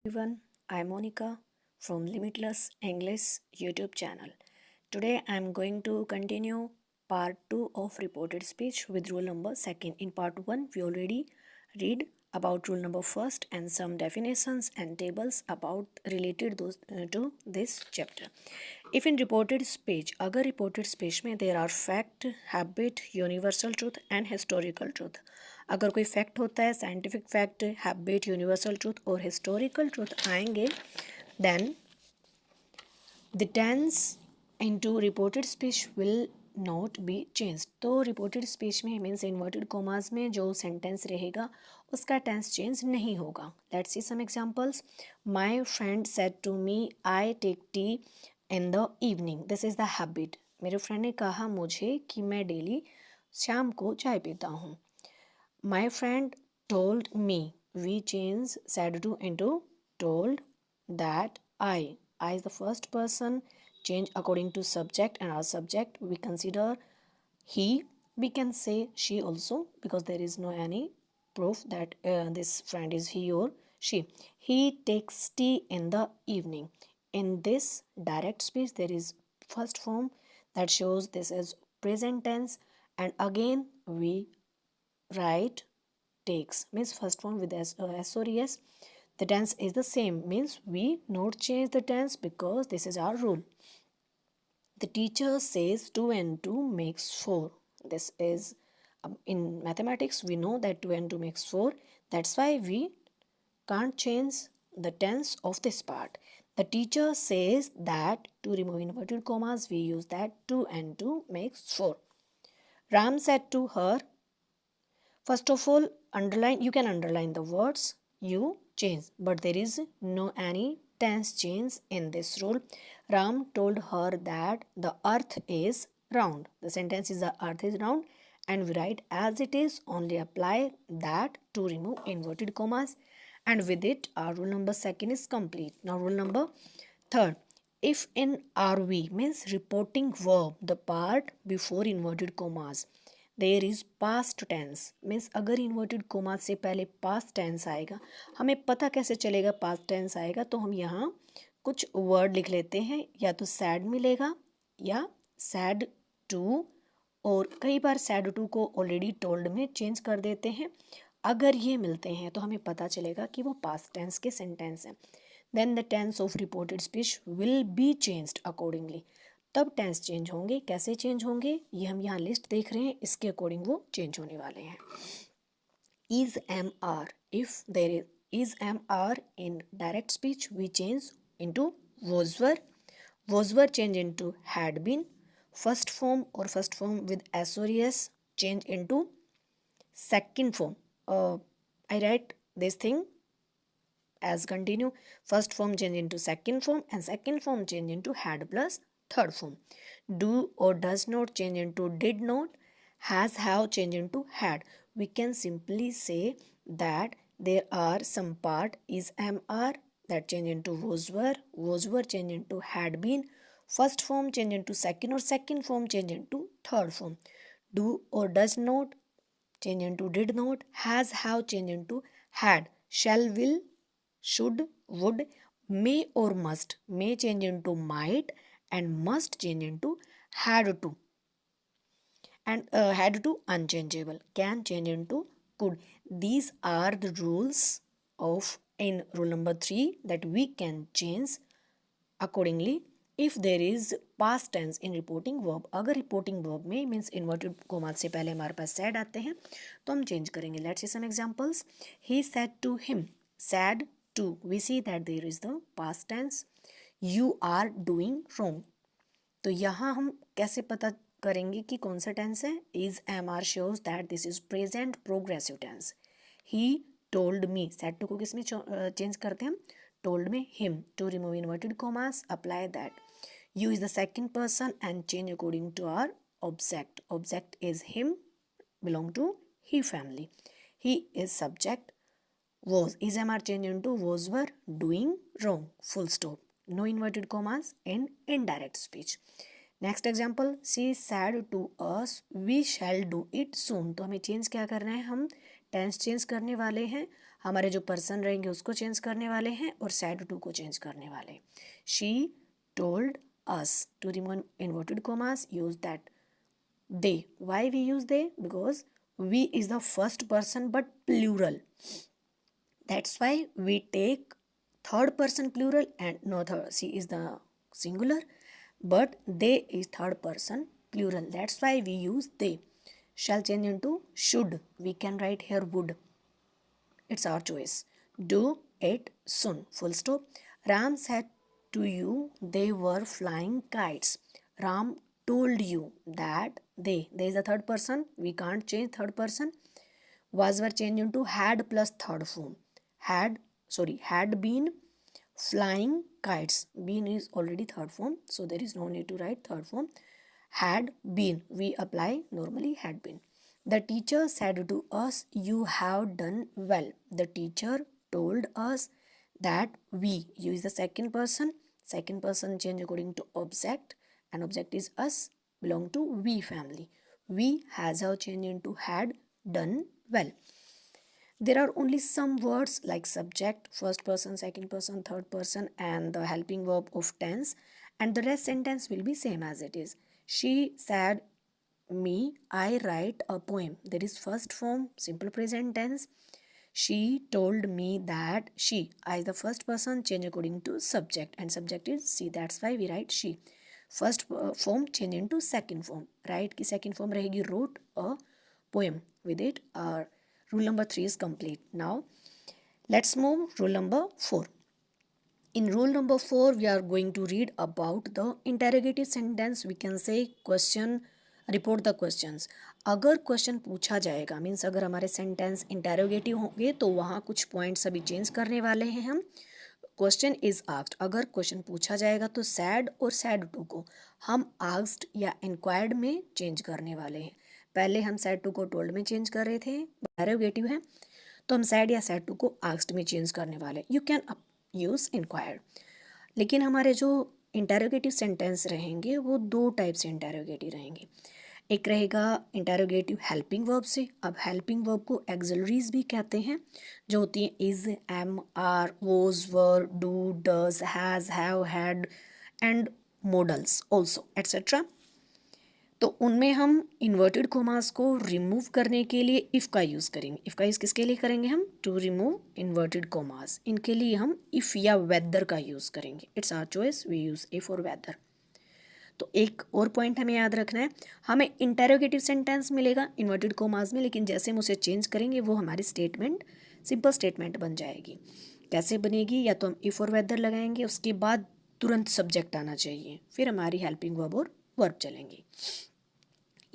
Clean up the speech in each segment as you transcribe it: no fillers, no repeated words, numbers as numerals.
Everyone, I'm Monica from Limitless English YouTube channel. Today I'm going to continue part 2 of reported speech with rule number second. In part 1 we already read about rule number first and some definitions and tables about related those to this chapter. If in reported speech, अगर reported speech में there are fact, habit, universal truth and historical truth. अगर कोई fact होता है, scientific fact, habit, universal truth और historical truth आएंगे, then the tense into reported speech will not be change. तो reported speech में means inverted commas में जो सेंटेंस रहेगा उसका टेंस चेंज नहीं होगा. Let's see some examples. My friend said to me I take tea in the evening. This is the habit. मेरे friend ने कहा मुझे कि मैं डेली शाम को चाय पीता हूँ. My friend told me. We change said to into told that I. I is the first person. Change according to subject and our subject we consider he. We can say she also because there is no any proof that this friend is he or she. He takes tea in the evening. In this direct speech there is first form that shows this as present tense and again we write takes means first form with s or es. The tense is the same means we not change the tense because this is our rule. The teacher says 2 and 2 makes 4. This is in mathematics we know that 2 and 2 makes 4. That's why we can't change the tense of this part. The teacher says that, to remove inverted commas we use that 2 and 2 makes 4. Ram said to her. First of all, you can underline the words you change, but there is no any tense change in this rule. Ram told her that the earth is round. The sentence is the earth is round and we write as it is, only apply that to remove inverted commas, and with it our rule number second is complete. Now rule number third. If in RV means reporting verb, the part before inverted commas there is past tense means अगर inverted comma से पहले past tense आएगा, हमें पता कैसे चलेगा past tense आएगा, तो हम यहाँ कुछ वर्ड लिख लेते हैं. या तो सैड मिलेगा या सैड टू, और कई बार सैड टू को ऑलरेडी टोल्ड में चेंज कर देते हैं. अगर ये मिलते हैं तो हमें पता चलेगा कि वो पास्ट टेंस के सेंटेंस हैं. Then the tense of reported speech will be changed accordingly. तब टेंस चेंज होंगे. कैसे चेंज होंगे ये हम यहाँ लिस्ट देख रहे हैं, इसके अकॉर्डिंग वो चेंज होने वाले हैं. Is am are. If there is am are in direct speech we change into was were. Was were change into had been. First form और फर्स्ट फॉर्म विद एस और s change into second form. I write this thing as continue. First form change into second form and second form change into had plus third form. Do or does not change into did not. Has have change into had. We can simply say that there are some part is am are that change into was were change into had been. First form change into second or second form change into third form. Do or does not change into did not. Has have change into had. Shall will should would. May or must. May change into might and must change into had to. And had to unchangeable. Can change into could. These are the rules of in rule number 3 that we can change accordingly if there is past tense in reporting verb. अगर reporting verb में means inverted comma से पहले हमारे पास said आते हैं तो हम change करेंगे. Let's see some examples. He said to him. Said to. We see that there is the past tense. You are doing wrong. तो यहाँ हम कैसे पता करेंगे कि कौन सा टेंस है. Is am are shows that this is present progressive tense. He told me. Said to को किस में चेंज करते हैं हम. Told me him. To remove inverted commas apply that. You is the second person and change according to our object. Object is him belong to he family. He is subject. Was is am are changed into was were doing wrong. Full stop. No inverted commas in indirect speech. Next example. She said to us we shall do it soon. तो हमें change क्या करना है, हम tense change करने वाले हैं. हमारे जो पर्सन रहेंगे उसको चेंज करने वाले हैं और said to को चेंज करने वाले हैं. She told us to remove inverted commas, use that they. Why we use they? Because we is the first person but plural. That's why we take third person plural and no third. She is the singular, but they is third person plural. That's why we use they. Shall change into should. We can write here would. It's our choice. Do it soon. Full stop. Ram said to you they were flying kites. Ram told you that they is the third person. We can't change third person. Was were changed into had plus third form. Had been flying kites. Been is already third form, so there is no need to write third form. Had been, we apply normally had been. The teacher said to us, you have done well. The teacher told us that we, you is the second person change according to object, and object is us, belong to we family. We has have changed into had done well. There are only some words like subject, first person, second person, third person, and the helping verb of tense, and the rest sentence will be same as it is. She said me, I write a poem. There is first form, simple present tense. She told me that she, I is the first person, change according to subject, and subject is she. That's why we write she. First form change into second form. Right की second form रहेगी wrote a poem. With it, our rule number 3 is complete. Now, let's move rule number 4. In rule number 4, we are going to read about the interrogative sentence. We can say question, report the questions. अगर question पूछा जाएगा means अगर हमारे sentence interrogative होंगे तो वहाँ कुछ points अभी चेंज करने वाले हैं हम. क्वेश्चन इज आस्क्ड, अगर क्वेश्चन पूछा जाएगा तो सैड और सैड टू को हम आस्क्ड या इंक्वायर्ड में चेंज करने वाले हैं. पहले हम सैड टू को टोल्ड में चेंज कर रहे थे, इंटेरोगेटिव है, तो हम सैड या सैड टू को आस्क्ड में चेंज करने वाले. You can use inquired. लेकिन हमारे जो इंटेरोगेटिव सेंटेंस रहेंगे वो दो टाइप से इंटेरोगेटिव रहेंगे. एक रहेगा इंटेरोगेटिव हेल्पिंग वर्ब से. अब हेल्पिंग वर्ब को एक्सिलरीज भी कहते हैं, जो होती हैं is, am, are, was, were, do, does, has, have, had and modals also etcetera. तो उनमें हम इन्वर्टेड कोमास को रिमूव करने के लिए इफ़ का यूज़ करेंगे. इफ़ का यूज़ किसके लिए करेंगे हम? To remove inverted commas. इनके लिए हम इफ़ या वेदर का यूज़ करेंगे. It's our choice, we use if और वेदर. तो एक और पॉइंट हमें याद रखना है, हमें इंटेरोगेटिव सेंटेंस मिलेगा इन्वर्टेड कोमास में, लेकिन जैसे हम उसे चेंज करेंगे वो हमारी स्टेटमेंट सिंपल स्टेटमेंट बन जाएगी. कैसे बनेगी? या तो हम इफ़ और वेदर लगाएंगे, उसके बाद तुरंत सब्जेक्ट आना चाहिए, फिर हमारी हेल्पिंग वर्ब और वर्ब चलेंगी.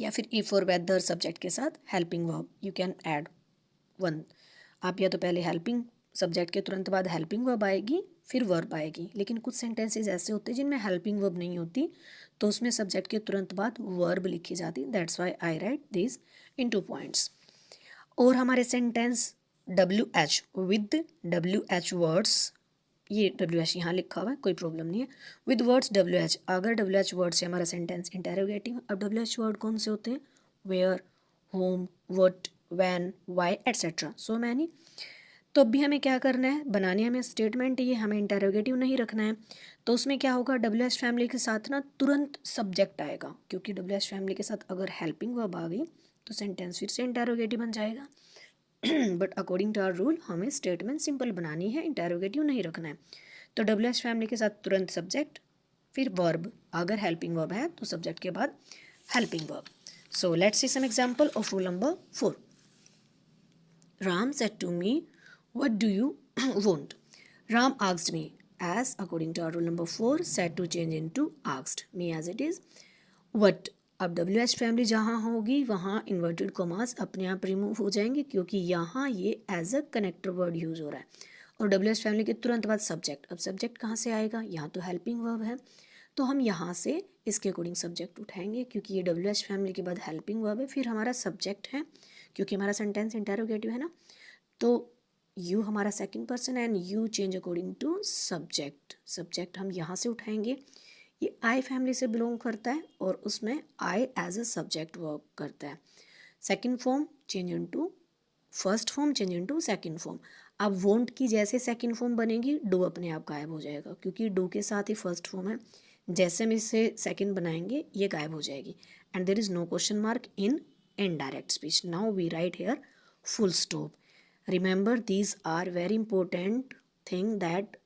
या फिर इफ़ और वेदर सब्जेक्ट के साथ helping verb, you can add one. आप या तो पहले हेल्पिंग सब्जेक्ट के तुरंत बाद हेल्पिंग वर्ब आएगी, फिर वर्ब आएगी. लेकिन कुछ सेंटेंसेस ऐसे होते हैं जिनमें हेल्पिंग वर्ब नहीं होती, तो उसमें सब्जेक्ट के तुरंत बाद वर्ब लिखी जाती. That's why I right this in 2 points. और हमारे sentence WH with WH words, ये WH यहाँ लिखा हुआ है, कोई प्रॉब्लम नहीं है. विद वर्ड्स WH, अगर WH वर्ड से हमारा सेंटेंस इंटेरोगेटिव. अब WH वर्ड कौन से होते हैं? Where, home, what, when, why etcetera, so many. तो अब भी हमें क्या करना है? बनानी हमें स्टेटमेंट, ये हमें इंटेरोगेटिव नहीं रखना है. तो उसमें क्या होगा? WH फैमिली के साथ ना तुरंत सब्जेक्ट आएगा, क्योंकि WH फैमिली के साथ अगर हेल्पिंग वर्ब आ गई तो सेंटेंस फिर से इंटेरोगेटिव बन जाएगा. But according to our rule हमें स्टेटमेंट सिंपल बनानी है, इंटेरोगेटिव नहीं रखना है. तो WH फैमिली के साथ तुरंत सब्जेक्ट, फिर वर्ब. अगर हेल्पिंग वर्ब है तो सब्जेक्ट के बाद helping verb. So let's see some example of rule number 4. Ram said to me, what do you want? Ram asked me, as according to our rule number 4 said to change into asked, me as it is. What? अब WH family जहाँ होगी वहाँ inverted commas अपने आप remove हो जाएंगे, क्योंकि यहाँ ये as a connector word use हो रहा है. और WH फैमिली के तुरंत बाद सब्जेक्ट. अब सब्जेक्ट कहाँ से आएगा? यहाँ तो हेल्पिंग वर्ब है, तो हम यहाँ से इसके अकॉर्डिंग सब्जेक्ट उठाएंगे, क्योंकि ये WH फैमिली के बाद हेल्पिंग वर्ब है, फिर हमारा सब्जेक्ट है, क्योंकि हमारा सेंटेंस इंटेरोगेटिव है ना. तो यू हमारा second person and you change according to subject. Subject हम यहाँ से उठाएंगे. ये आई फैमिली से बिलोंग करता है और उसमें I as a subject work करता है. Second form change into first form, change into second form. अब वोंट की जैसे सेकंड फॉर्म बनेगी डू अपने आप गायब हो जाएगा, क्योंकि डू के साथ ही फर्स्ट फॉर्म है। जैसे हम इसे सेकंड बनाएंगे ये गायब हो जाएगी। And there is no question mark in indirect speech. Now we write here full stop. Remember these are very important thing that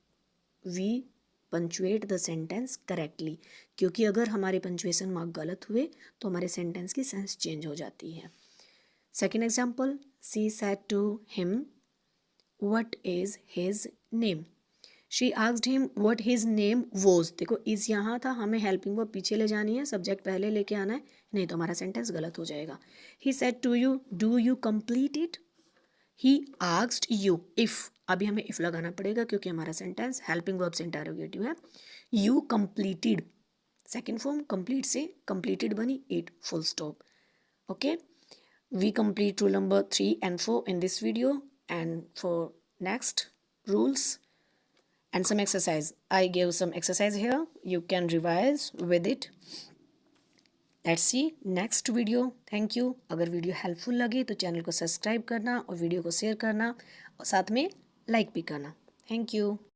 we punctuate the sentence correctly, क्योंकि अगर हमारे पंचुएशन मार्क गलत हुए तो हमारे सेंटेंस की सेंस चेंज हो जाती है। Second example, she said to him what is his name। she asked him what his name was। देखो इस यहाँ था, हमें हेल्पिंग वर्ब पीछे ले जानी है, सब्जेक्ट पहले लेके आना है, नहीं तो हमारा सेंटेंस गलत हो जाएगा। he said to you do you complete it। he asked you if, अभी हमें if लगाना पड़ेगा क्योंकि हमारा सेंटेंस हेल्पिंग वर्ब से इंटरोगेटिव है। you completed, second form complete से completed बनी it, full stop। okay, we complete rule number 3 and 4 in this video, and for next rules and some exercise, I gave some exercise here, you can revise with it। let's see next video। thank you। अगर video helpful लगे तो channel को subscribe करना और video को share करना और साथ में लाइक भी करना। Thank you.